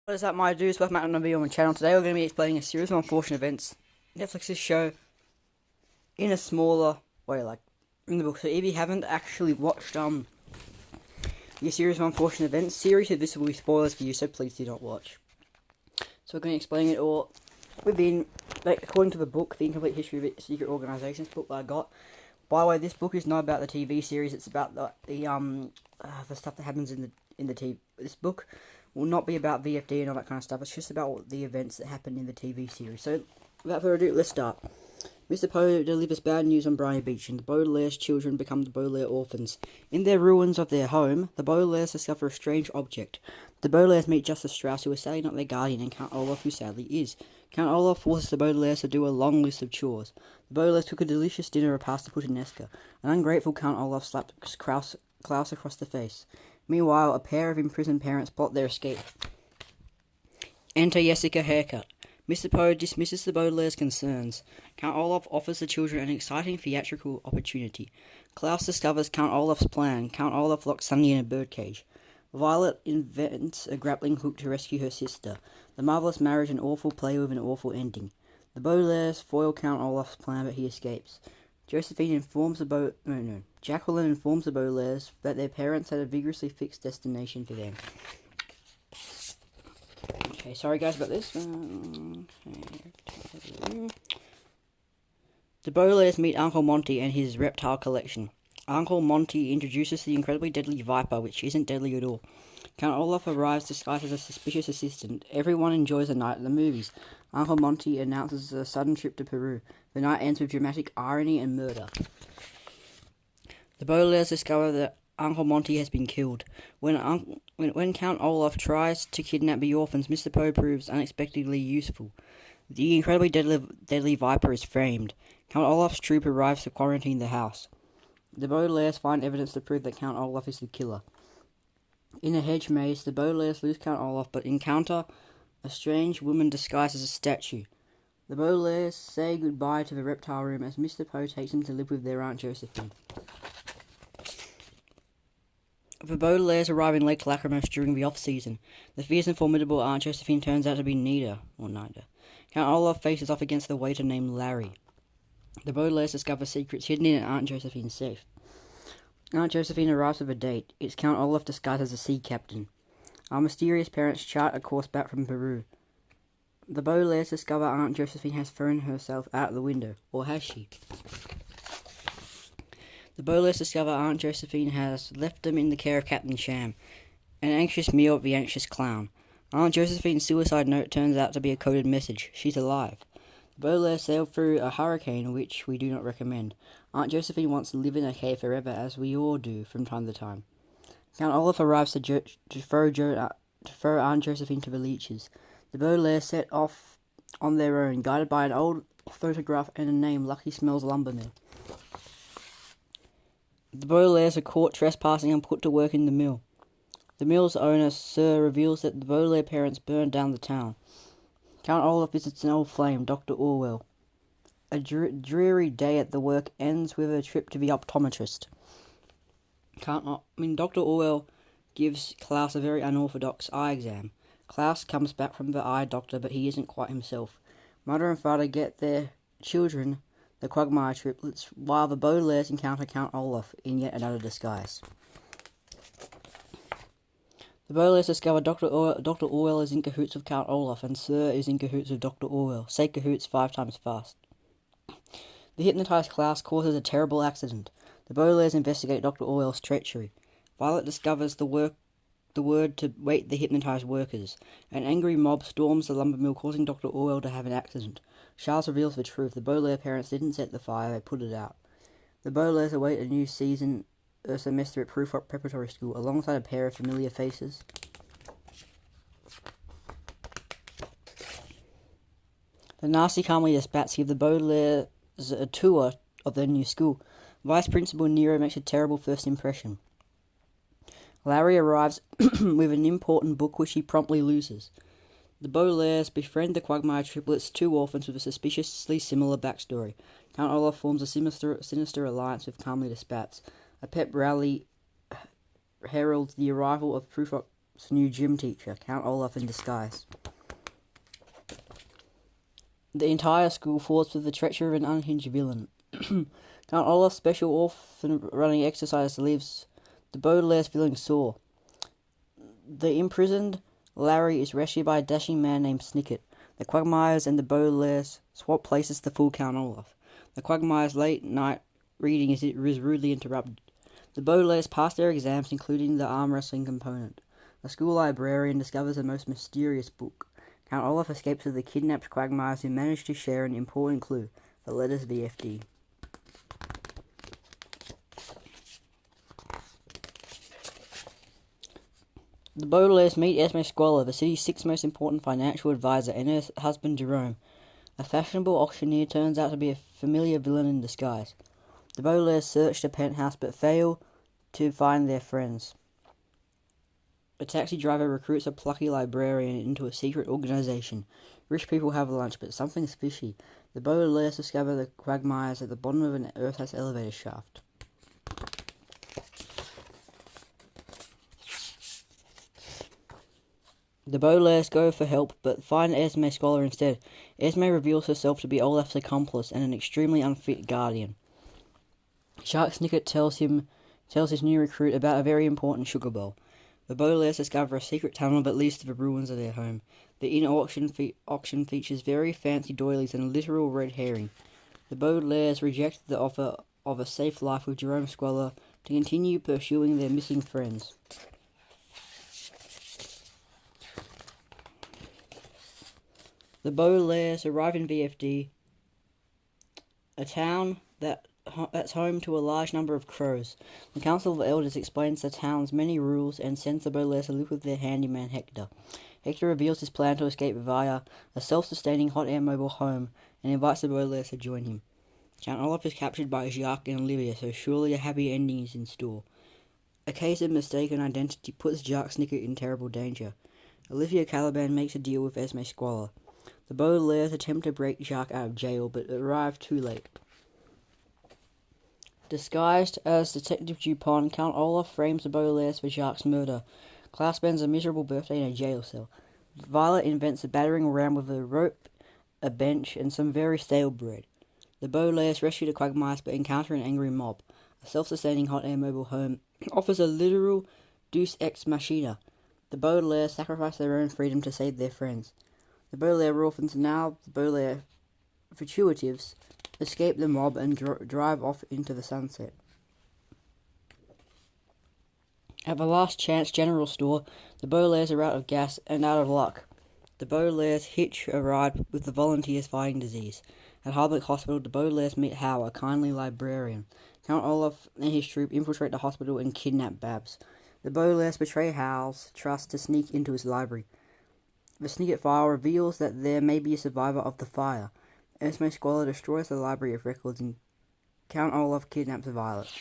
What is up, my dudes? Welcome back to another video on my channel. Today we're going to be explaining a series of unfortunate events Netflix's show in a smaller way, like in the book. So if you haven't actually watched the series of unfortunate events, seriously, this will be spoilers for you, so please do not watch. So we're going to explain it all within, according to the book, The Incomplete History of Secret Organizations book that I got. By the way, this book is not about the TV series. It's about the stuff that happens in the TV. This book will not be about VFD and all that kind of stuff. It's just about the events that happen in the TV series. So, without further ado, let's start. Mr. Poe delivers bad news on Briny Beach, and the Baudelaire's children become the Baudelaire orphans. In their ruins of their home, the Baudelaires discover a strange object. The Baudelaires meet Justice Strauss, who is sadly not their guardian, and Count Olaf, who sadly is. Count Olaf forces the Baudelaires to do a long list of chores. The Baudelaires cook a delicious dinner repast to Puttanesca. An ungrateful Count Olaf slapped Klaus across the face. Meanwhile, a pair of imprisoned parents plot their escape. Enter Jessica Haircut. Mr. Poe dismisses the Baudelaire's concerns. Count Olaf offers the children an exciting theatrical opportunity. Klaus discovers Count Olaf's plan. Count Olaf locks Sunny in a birdcage. Violet invents a grappling hook to rescue her sister. The marvelous marriage an awful play with an awful ending. The Baudelaires foil Count Olaf's plan, but he escapes. Jacqueline informs the Baudelaires that their parents had a vigorously fixed destination for them. Okay, sorry guys about this. The Baudelaires meet Uncle Monty and his reptile collection. Uncle Monty introduces the incredibly deadly viper, which isn't deadly at all. Count Olaf arrives disguised as a suspicious assistant. Everyone enjoys a night at the movies. Uncle Monty announces a sudden trip to Peru. The night ends with dramatic irony and murder. The Baudelaires discover that Uncle Monty has been killed. When Count Olaf tries to kidnap the orphans, Mr. Poe proves unexpectedly useful. The incredibly deadly viper is framed. Count Olaf's troop arrives to quarantine the house. The Baudelaires find evidence to prove that Count Olaf is the killer. In a hedge maze, the Baudelaires lose Count Olaf, but encounter a strange woman disguised as a statue. The Baudelaires say goodbye to the reptile room as Mr. Poe takes them to live with their Aunt Josephine. The Baudelaires arrive in Lake Lachrymose during the off-season. The fierce and formidable Aunt Josephine turns out to be Nida. Count Olaf faces off against the waiter named Larry. The Baudelaires discover secrets hidden in Aunt Josephine's safe. Aunt Josephine arrives with a date. It's Count Olaf disguised as a sea captain. Our mysterious parents chart a course back from Peru. The Baudelaires discover Aunt Josephine has thrown herself out the window. Or has she? The Baudelaires discover Aunt Josephine has left them in the care of Captain Sham, an anxious meal of the anxious clown. Aunt Josephine's suicide note turns out to be a coded message. She's alive. The Baudelaires sail through a hurricane, which we do not recommend. Aunt Josephine wants to live in a cave forever, as we all do from time to time. Count Olaf arrives to throw Aunt Josephine to the leeches. The Baudelaires set off on their own, guided by an old photograph and a name, Lucky Smells Lumbermill. The Baudelaires are caught trespassing and put to work in the mill. The mill's owner, Sir, reveals that the Baudelaire parents burned down the town. Count Olaf visits an old flame, Dr. Orwell. A dreary day at the work ends with a trip to the optometrist. Dr. Orwell gives Klaus a very unorthodox eye exam. Klaus comes back from the eye doctor, but he isn't quite himself. Mother and father get their children, the Quagmire triplets, while the Baudelaires encounter Count Olaf in yet another disguise. The Baudelaires discover Dr. Orwell is in cahoots with Count Olaf, and Sir is in cahoots with Dr. Orwell. Say cahoots 5 times fast. The hypnotized Klaus causes a terrible accident. The Baudelaires investigate Dr. Orwell's treachery. Violet discovers the word to wake the hypnotized workers. An angry mob storms the lumber mill, causing Dr. Orwell to have an accident. Charles reveals the truth. The Baudelaire parents didn't set the fire, they put it out. The Baudelaires await a new semester at Prufrock Preparatory School, alongside a pair of familiar faces. The nasty Carmelita Spats give the Baudelaires a tour of their new school. Vice Principal Nero makes a terrible first impression. Larry arrives with an important book which he promptly loses. The Baudelaires befriend the Quagmire triplets, 2 orphans with a suspiciously similar backstory. Count Olaf forms a sinister alliance with Carmelita Spats. A pep rally heralds the arrival of new gym teacher, Count Olaf in disguise. The entire school falls with the treachery of an unhinged villain. Count Olaf's special orphan running exercise leaves the Baudelaires feeling sore. The imprisoned Larry is rescued by a dashing man named Snicket. The Quagmires and the Baudelaires swap places to fool Count Olaf. The Quagmires' late-night reading is rudely interrupted. The Baudelaires pass their exams, including the arm wrestling component. The school librarian discovers a most mysterious book. Count Olaf escapes with the kidnapped Quagmires who manage to share an important clue, the letters VFD. The Baudelaires meet Esme Squalor, the city's sixth most important financial advisor, and her husband Jerome. A fashionable auctioneer turns out to be a familiar villain in disguise. The Baudelaires search the penthouse but fail to find their friends. A taxi driver recruits a plucky librarian into a secret organization. Rich people have lunch, but something's fishy. The Baudelaires discover the Quagmires at the bottom of an earth-house elevator shaft. The Baudelaires go for help, but find Esme Squalor instead. Esme reveals herself to be Olaf's accomplice and an extremely unfit guardian. Shark Snicket tells his new recruit about a very important sugar bowl. The Baudelaires discover a secret tunnel that leads to the ruins of their home. The inner auction features very fancy doilies and a literal red herring. The Baudelaires reject the offer of a safe life with Jerome Squalor to continue pursuing their missing friends. The Baudelaires arrive in VFD, a town that's home to a large number of crows. The Council of Elders explains the town's many rules and sends the Baudelaires to live with their handyman Hector. Hector reveals his plan to escape via a self-sustaining hot air mobile home and invites the Baudelaires to join him. Count Olaf is captured by Jacques and Olivia, so surely a happy ending is in store. A case of mistaken identity puts Jacques Snicket in terrible danger. Olivia Caliban makes a deal with Esme Squalor. The Baudelaires attempt to break Jacques out of jail, but arrive too late. Disguised as Detective Dupont, Count Olaf frames the Baudelaires for Jacques' murder. Klaus spends a miserable birthday in a jail cell. Violet invents a battering ram with a rope, a bench, and some very stale bread. The Baudelaires rescue the Quagmires but encounter an angry mob. A self-sustaining hot air mobile home offers a literal deus ex machina. The Baudelaires sacrifice their own freedom to save their friends. The Baudelaire orphans, now the Baudelaire fugitives, escape the mob and drive off into the sunset. At the Last Chance General Store, the Baudelaires are out of gas and out of luck. The Baudelaires hitch a ride with the volunteers fighting disease. At Harbuck Hospital, the Baudelaires meet Hal, a kindly librarian. Count Olaf and his troop infiltrate the hospital and kidnap Babs. The Baudelaires betray Hal's trust to sneak into his library. The Snicket file reveals that there may be a survivor of the fire. Esme Squalor destroys the library of records and Count Olaf kidnaps Violet.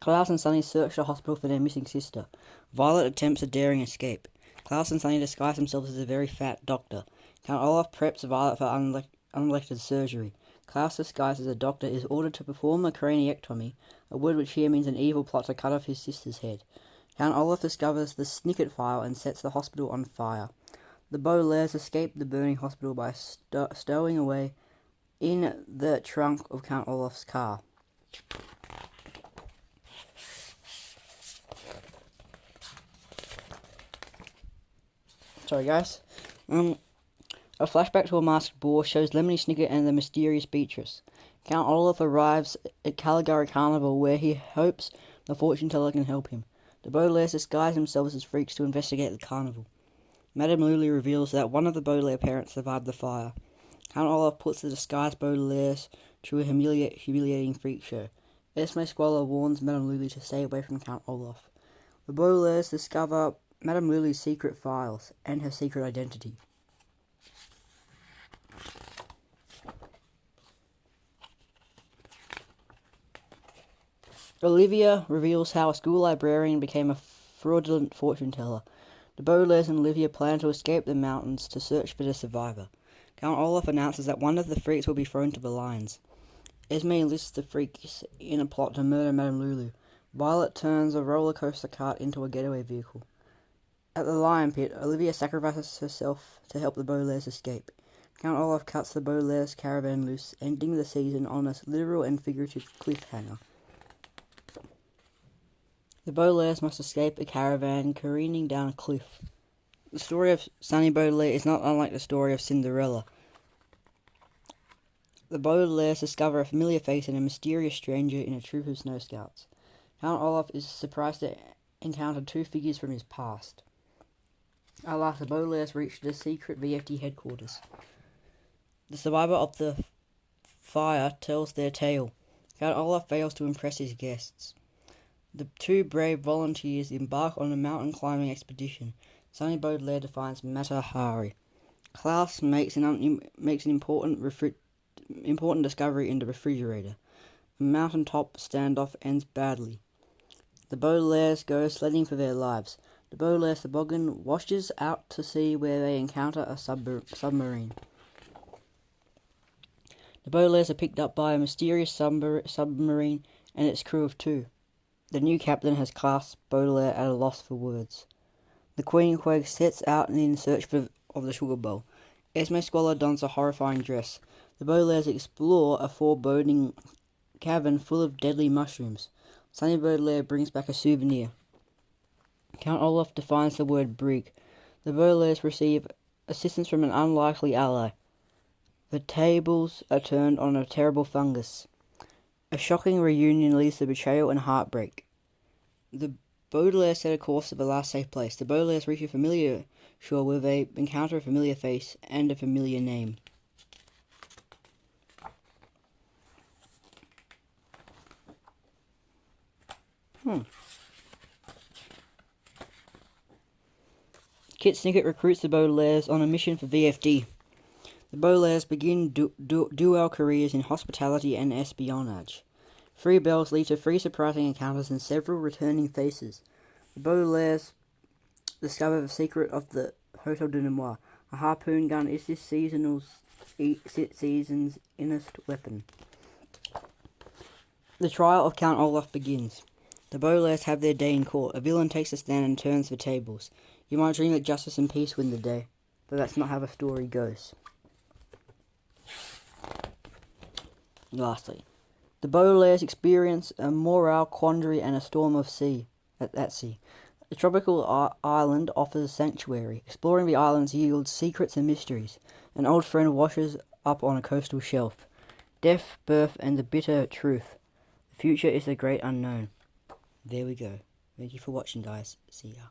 Klaus and Sunny search the hospital for their missing sister. Violet attempts a daring escape. Klaus and Sunny disguise themselves as a very fat doctor. Count Olaf preps Violet for unelected surgery. Klaus, disguised as a doctor, is ordered to perform a craniectomy, a word which here means an evil plot to cut off his sister's head. Count Olaf discovers the Snicket file and sets the hospital on fire. The Baudelaires escape the burning hospital by stowing away in the trunk of Count Olaf's car. Sorry guys. A flashback to a masked ball shows Lemony Snicket and the mysterious Beatrice. Count Olaf arrives at Caligari Carnival where he hopes the fortune teller can help him. The Baudelaires disguise themselves as freaks to investigate the carnival. Madame Lulu reveals that one of the Baudelaire parents survived the fire. Count Olaf puts the disguised Baudelaires through a humiliating freak show. Esme Squalor warns Madame Lulu to stay away from Count Olaf. The Baudelaires discover Madame Lulu's secret files and her secret identity. Olivia reveals how a school librarian became a fraudulent fortune teller. The Baudelaires and Olivia plan to escape the mountains to search for the survivor. Count Olaf announces that one of the freaks will be thrown to the lions. Esme enlists the freaks in a plot to murder Madame Lulu. Violet turns a roller coaster cart into a getaway vehicle. At the Lion Pit, Olivia sacrifices herself to help the Baudelaires escape. Count Olaf cuts the Baudelaires' caravan loose, ending the season on a literal and figurative cliffhanger. The Baudelaires must escape a caravan careening down a cliff. The story of Sunny Baudelaire is not unlike the story of Cinderella. The Baudelaires discover a familiar face and a mysterious stranger in a troop of snow scouts. Count Olaf is surprised to encounter two figures from his past. At last, the Baudelaires reach the secret VFD headquarters. The survivor of the fire tells their tale. Count Olaf fails to impress his guests. The two brave volunteers embark on a mountain climbing expedition. Sunny Baudelaire defines Mata Hari. Klaus makes an important discovery in the refrigerator. A mountaintop standoff ends badly. The Baudelaires go sledding for their lives. The Baudelaires toboggan washes out to sea where they encounter a submarine. The Baudelaires are picked up by a mysterious submarine and its crew of two. The new captain has Klaus Baudelaire at a loss for words. The Queen Queg sets out in search of the sugar bowl. Esme Squalor dons a horrifying dress. The Baudelaires explore a foreboding cavern full of deadly mushrooms. Sunny Baudelaire brings back a souvenir. Count Olaf defines the word brig. The Baudelaires receive assistance from an unlikely ally. The tables are turned on a terrible fungus. A shocking reunion leads to betrayal and heartbreak. The Baudelaires set a course to the last safe place. The Baudelaires reach a familiar shore where they encounter a familiar face and a familiar name. Kit Snicket recruits the Baudelaires on a mission for VFD. The Baudelaires begin dual careers in hospitality and espionage. 3 bells lead to 3 surprising encounters and several returning faces. The Baudelaires discover the secret of the Hotel de Nemours. A harpoon gun is this season's innest weapon. The trial of Count Olaf begins. The Baudelaires have their day in court. A villain takes a stand and turns the tables. You might dream that justice and peace win the day, but that's not how the story goes. Lastly, the Baudelaires experience a moral quandary and a storm at sea. The tropical island offers sanctuary. Exploring the islands yields secrets and mysteries. An old friend washes up on a coastal shelf. Death, birth, and the bitter truth. The future is the great unknown. There we go. Thank you for watching, guys. See ya.